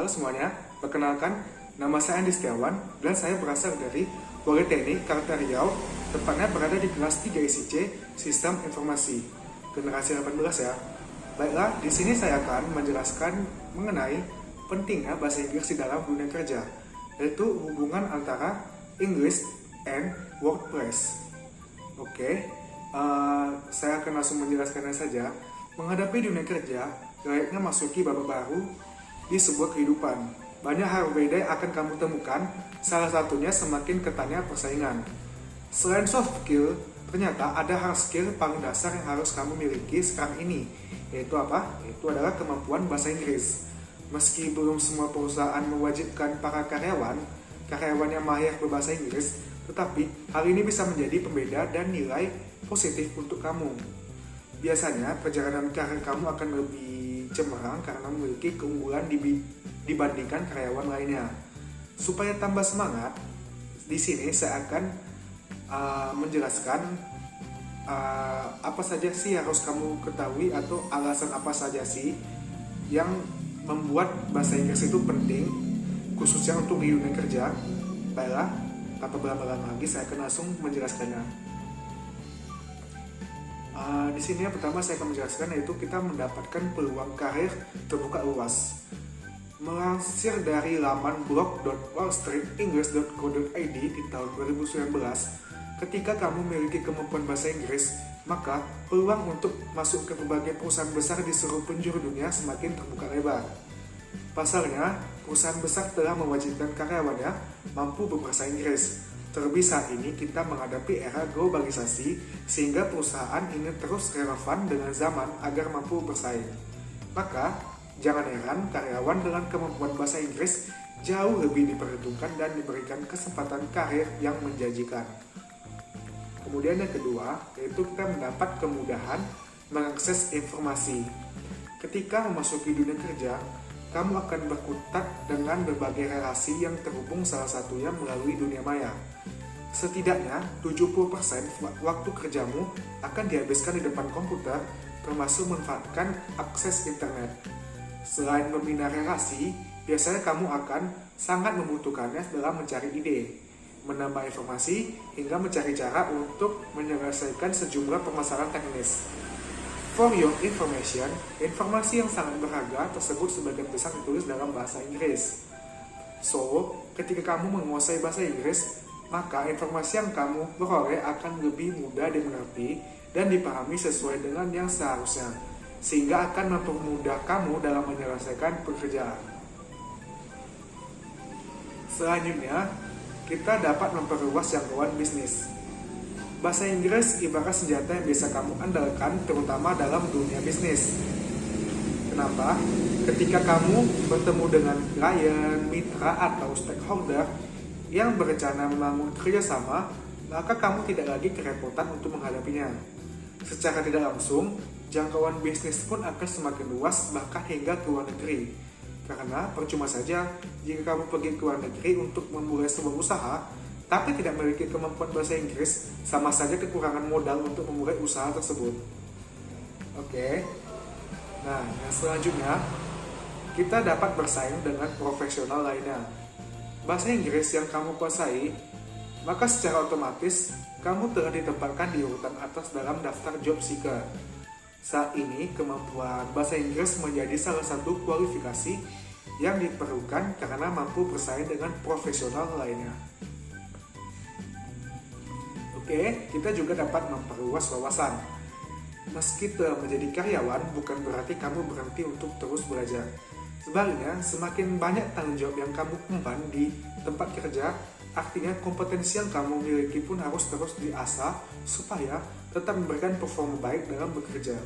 Halo semuanya, perkenalkan nama saya Andi Setiawan dan saya berasal dari Politeknik Karta Riau, tepatnya berada di kelas 3 ICC Sistem Informasi generasi 18 ya. Baiklah, di sini saya akan menjelaskan mengenai pentingnya bahasa Inggris di dalam dunia kerja, yaitu hubungan antara English and workplace. Saya akan langsung menjelaskannya saja. Menghadapi dunia kerja, layaknya masuki babak baru di sebuah kehidupan. Banyak hal berbeda yang akan kamu temukan, salah satunya semakin ketatnya persaingan. Selain soft skill, ternyata ada hard skill paling dasar yang harus kamu miliki sekarang ini. Yaitu apa? Itu adalah kemampuan bahasa Inggris. Meski belum semua perusahaan mewajibkan para karyawan yang mahir berbahasa Inggris, tetapi hal ini bisa menjadi pembeda dan nilai positif untuk kamu. Biasanya, perjalanan karir kamu akan lebih cemerlang karena memiliki keunggulan dibandingkan karyawan lainnya. Supaya tambah semangat, di sini saya akan menjelaskan apa saja sih harus kamu ketahui atau alasan apa saja sih yang membuat bahasa Inggris itu penting, khususnya untuk di dunia kerja. Baiklah, tanpa berlama-lama lagi saya akan langsung menjelaskannya. Di sini yang pertama saya akan menjelaskan yaitu kita mendapatkan peluang karir terbuka luas. Melansir dari laman blog.wallstreetenglish.co.id di tahun 2019, ketika kamu memiliki kemampuan bahasa Inggris, maka peluang untuk masuk ke berbagai perusahaan besar di seluruh penjuru dunia semakin terbuka lebar. Pasalnya, perusahaan besar telah mewajibkan karyawannya mampu berbahasa Inggris. Terlebih saat ini kita menghadapi era globalisasi sehingga perusahaan ingin terus relevan dengan zaman agar mampu bersaing. Maka, jangan heran karyawan dengan kemampuan bahasa Inggris jauh lebih diperhitungkan dan diberikan kesempatan karir yang menjanjikan. Kemudian yang kedua, yaitu kita mendapat kemudahan mengakses informasi. Ketika memasuki dunia kerja, kamu akan berkutat dengan berbagai relasi yang terhubung salah satunya melalui dunia maya. Setidaknya 70% waktu kerjamu akan dihabiskan di depan komputer, termasuk memanfaatkan akses internet. Selain membina relasi, biasanya kamu akan sangat membutuhkannya dalam mencari ide, menambah informasi, hingga mencari cara untuk menyelesaikan sejumlah permasalahan teknis. For your information, informasi yang sangat berharga tersebut sebagian besar ditulis dalam bahasa Inggris. So, ketika kamu menguasai bahasa Inggris, maka informasi yang kamu peroleh akan lebih mudah dimengerti dan dipahami sesuai dengan yang seharusnya, sehingga akan mempermudah kamu dalam menyelesaikan pekerjaan. Selanjutnya, kita dapat memperluas jangkauan bisnis. Bahasa Inggris ibarat senjata yang bisa kamu andalkan terutama dalam dunia bisnis. Kenapa? Ketika kamu bertemu dengan klien, mitra, atau stakeholder yang berencana membangun kerjasama, maka kamu tidak lagi kerepotan untuk menghadapinya. Secara tidak langsung, jangkauan bisnis pun akan semakin luas bahkan hingga ke luar negeri. Karena percuma saja jika kamu pergi ke luar negeri untuk memulai sebuah usaha, tapi tidak memiliki kemampuan bahasa Inggris, sama saja kekurangan modal untuk memulai usaha tersebut. Nah, yang selanjutnya, kita dapat bersaing dengan profesional lainnya. Bahasa Inggris yang kamu kuasai, maka secara otomatis kamu telah ditempatkan di urutan atas dalam daftar job seeker. Saat ini, kemampuan bahasa Inggris menjadi salah satu kualifikasi yang diperlukan karena mampu bersaing dengan profesional lainnya. Kita juga dapat memperluas wawasan. Meski telah menjadi karyawan, bukan berarti kamu berhenti untuk terus belajar. Sebaliknya, semakin banyak tanggung jawab yang kamu emban di tempat kerja, artinya kompetensi yang kamu miliki pun harus terus diasah supaya tetap memberikan performa baik dalam bekerja.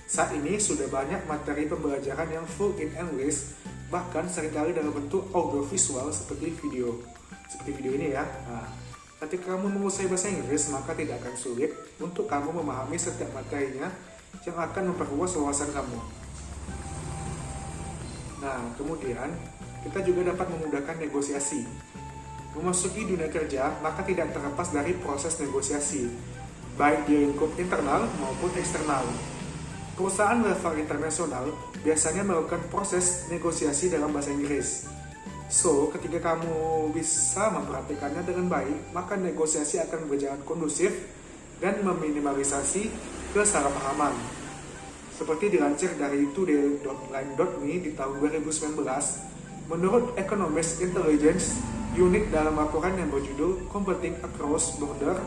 Saat ini sudah banyak materi pembelajaran yang full in English, bahkan seringkali dalam bentuk audiovisual seperti video ini ya. Nah, ketika kamu menguasai bahasa Inggris, maka tidak akan sulit untuk kamu memahami setiap materinya yang akan memperluas wawasan kamu. Nah, kemudian kita juga dapat memudahkan negosiasi. Memasuki dunia kerja, maka tidak terlepas dari proses negosiasi, baik di lingkup internal maupun eksternal. Perusahaan level internasional biasanya melakukan proses negosiasi dalam bahasa Inggris. So, ketika kamu bisa memperhatikannya dengan baik, maka negosiasi akan berjalan kondusif dan meminimalisasi kesalahpahaman. Seperti dilansir dari today.line.me di tahun 2019, menurut Economist Intelligence Unit dalam laporan yang berjudul Competing Across Border,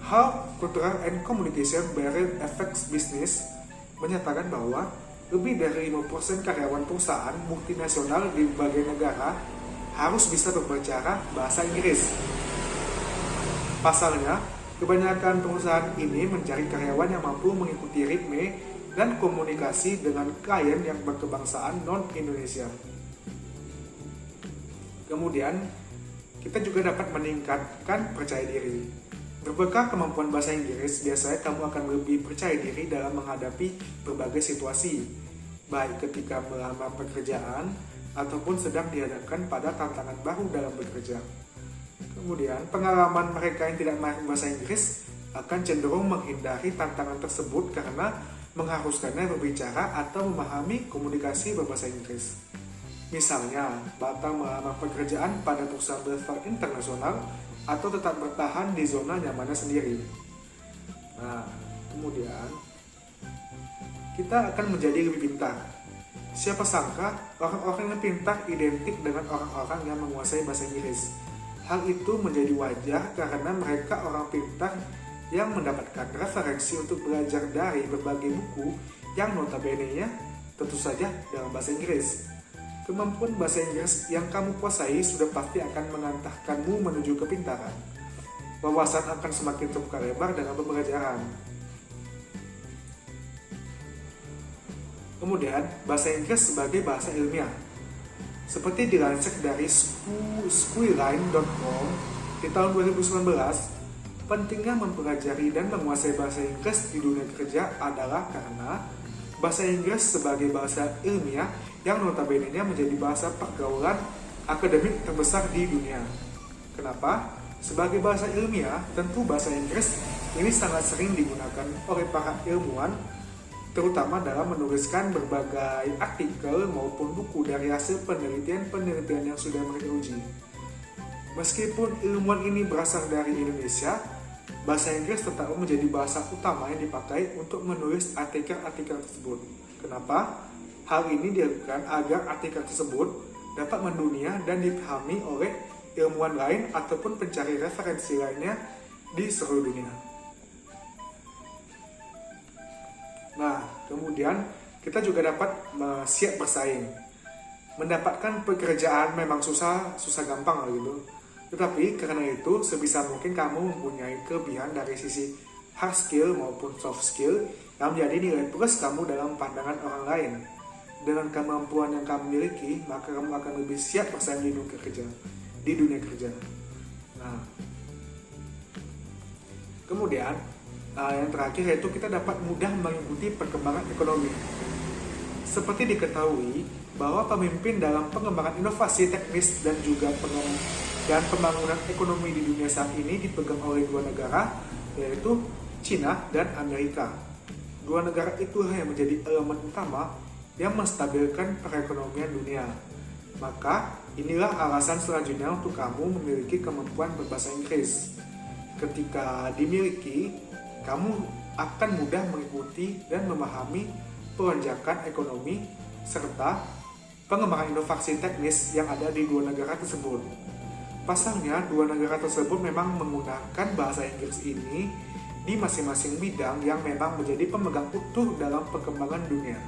How Cultural and Communication Barrier Affects Business, menyatakan bahwa lebih dari 50% karyawan perusahaan multinasional di berbagai negara harus bisa berbicara bahasa Inggris. Pasalnya, kebanyakan perusahaan ini mencari karyawan yang mampu mengikuti ritme dan komunikasi dengan klien yang berkebangsaan non-Indonesia. Kemudian, kita juga dapat meningkatkan percaya diri. Berbekal kemampuan bahasa Inggris, biasanya kamu akan lebih percaya diri dalam menghadapi berbagai situasi, baik ketika melamar pekerjaan ataupun sedang dihadapkan pada tantangan baru dalam bekerja. Kemudian, pengalaman mereka yang tidak mahir bahasa Inggris akan cenderung menghindari tantangan tersebut karena mengharuskannya berbicara atau memahami komunikasi berbahasa Inggris. Misalnya, batal melamar pekerjaan pada perusahaan level internasional atau tetap bertahan di zona nyamannya sendiri. Nah, kemudian kita akan menjadi lebih pintar. Siapa sangka orang-orang yang pintar identik dengan orang-orang yang menguasai bahasa Inggris. Hal itu menjadi wajar karena mereka orang pintar yang mendapatkan referensi untuk belajar dari berbagai buku yang notabene-nya tentu saja dalam bahasa Inggris. Kemampuan bahasa Inggris yang kamu kuasai sudah pasti akan mengantarkanmu menuju kepintaran. Wawasan akan semakin terbuka lebar dengan pembelajaran. Kemudian, bahasa Inggris sebagai bahasa ilmiah. Seperti dilansir dari Squealine.com di tahun 2019, pentingnya mempelajari dan menguasai bahasa Inggris di dunia kerja adalah karena bahasa Inggris sebagai bahasa ilmiah yang notabene-nya menjadi bahasa pergaulan akademik terbesar di dunia. Kenapa? Sebagai bahasa ilmiah, tentu bahasa Inggris ini sangat sering digunakan oleh para ilmuwan, terutama dalam menuliskan berbagai artikel maupun buku dari hasil penelitian-penelitian yang sudah mereka uji. Meskipun ilmuwan ini berasal dari Indonesia, bahasa Inggris tetap menjadi bahasa utama yang dipakai untuk menulis artikel-artikel tersebut. Kenapa? Hal ini dilakukan agar artikel tersebut dapat mendunia dan dipahami oleh ilmuwan lain ataupun pencari referensi lainnya di seluruh dunia. Nah, kemudian kita juga dapat siap bersaing. Mendapatkan pekerjaan memang susah gampang gitu. Tetapi karena itu sebisa mungkin kamu mempunyai kelebihan dari sisi hard skill maupun soft skill yang menjadi nilai plus kamu dalam pandangan orang lain. Dengan kemampuan yang kamu miliki, maka kamu akan lebih siap bersaing di dunia kerja. Nah, kemudian yang terakhir yaitu kita dapat mudah mengikuti perkembangan ekonomi. Seperti diketahui bahwa pemimpin dalam pengembangan inovasi teknis dan juga pembangunan ekonomi di dunia saat ini dipegang oleh dua negara, yaitu China dan Amerika. Dua negara itulah yang menjadi elemen utama yang menstabilkan perekonomian dunia. Maka inilah alasan selanjutnya untuk kamu memiliki kemampuan berbahasa Inggris. Ketika dimiliki, kamu akan mudah mengikuti dan memahami pelonjakan ekonomi serta pengembangan inovasi teknis yang ada di dua negara tersebut. Pasalnya, dua negara tersebut memang menggunakan bahasa Inggris ini di masing-masing bidang yang memang menjadi pemegang utuh dalam perkembangan dunia.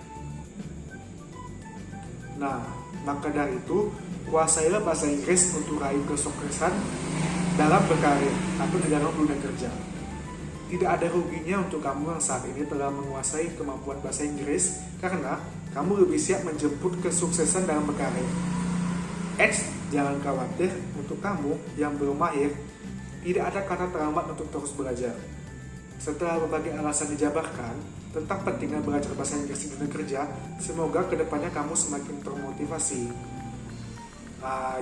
Nah, maka dari itu, kuasailah bahasa Inggris untuk raih kesuksesan dalam berkarir atau di dalam dunia kerja. Tidak ada ruginya untuk kamu yang saat ini telah menguasai kemampuan bahasa Inggris karena kamu lebih siap menjemput kesuksesan dalam berkarir. Jangan khawatir, untuk kamu yang belum mahir, tidak ada kata terlambat untuk terus belajar. Setelah berbagai alasan dijabarkan tentang pentingnya belajar bahasa Inggris di dunia kerja, semoga kedepannya kamu semakin termotivasi.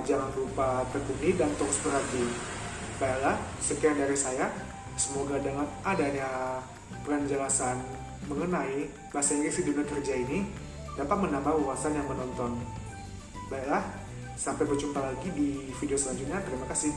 Jangan lupa tekuni dan terus berlatih. Baiklah, sekian dari saya. Semoga dengan adanya penjelasan mengenai bahasa Inggris di dunia kerja ini dapat menambah wawasan yang menonton. Baiklah, sampai berjumpa lagi di video selanjutnya. Terima kasih.